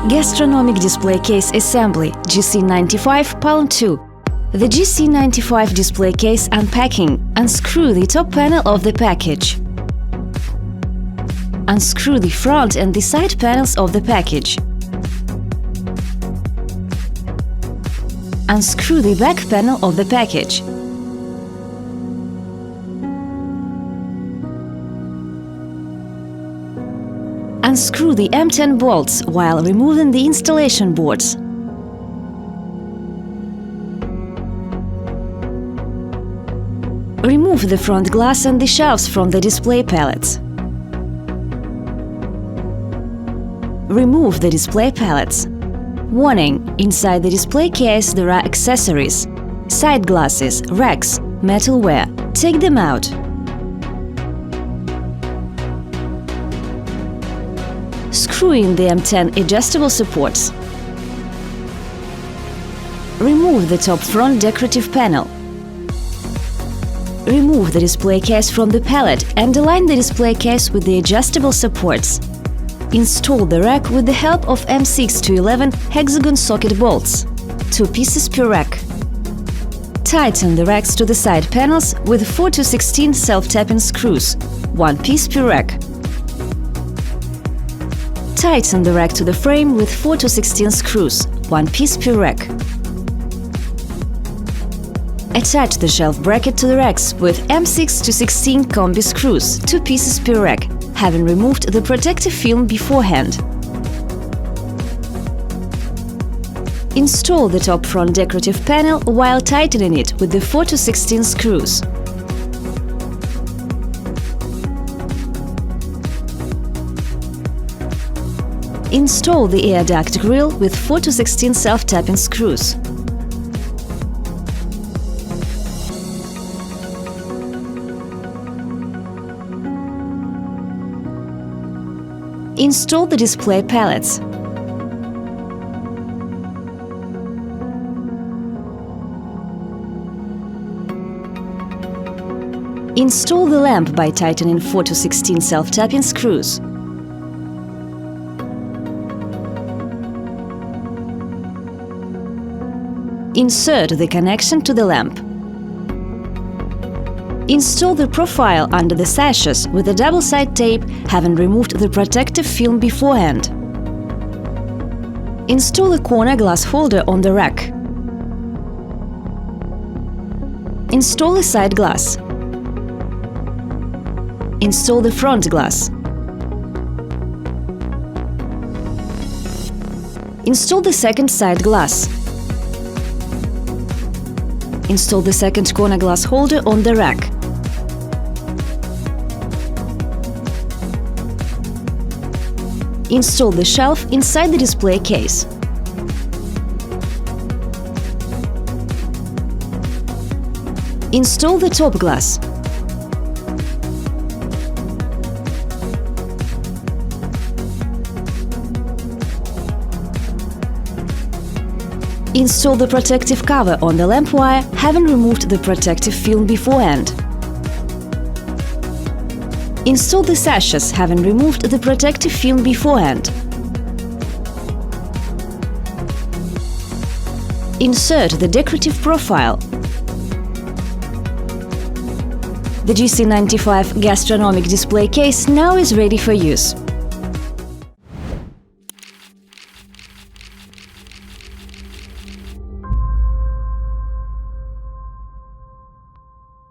Gastronomic display case assembly GC95 Palm 2. The GC95 display case unpacking. Unscrew the top panel of the package. Unscrew the front and the side panels of the package. Unscrew the back panel of the package. Unscrew the M10 bolts while removing the installation boards. Remove the front glass and the shelves from the display pallets. Remove the display pallets. Warning: inside the display case there are accessories, side glasses, racks, metalware. Take them out. Screw in the M10 adjustable supports. Remove the top front decorative panel. Remove the display case from the pallet and align the display case with the adjustable supports. Install the rack with the help of M6 to 11 hexagon socket bolts, 2 pieces per rack. Tighten the racks to the side panels with 4 to 16 self-tapping screws, 1 piece per rack. Tighten the rack to the frame with 4 to 16 screws, 1 piece per rack. Attach the shelf bracket to the racks with M6 to 16 combi screws, 2 pieces per rack, having removed the protective film beforehand. Install the top front decorative panel while tightening it with the 4 to 16 screws. Install the air duct grill with 4 to 16 self-tapping screws. Install the display pallets. Install the lamp by tightening 4 to 16 self-tapping screws. Insert the connection to the lamp. Install the profile under the sashes with a double-side tape, having removed the protective film beforehand. Install a corner glass holder on the rack. Install a side glass. Install the front glass. Install the second side glass. Install the second corner glass holder on the rack. Install the shelf inside the display case. Install the top glass. Install the protective cover on the lamp wire, having removed the protective film beforehand. Install the sashes, having removed the protective film beforehand. Insert the decorative profile. The GC95 gastronomic display case now is ready for use.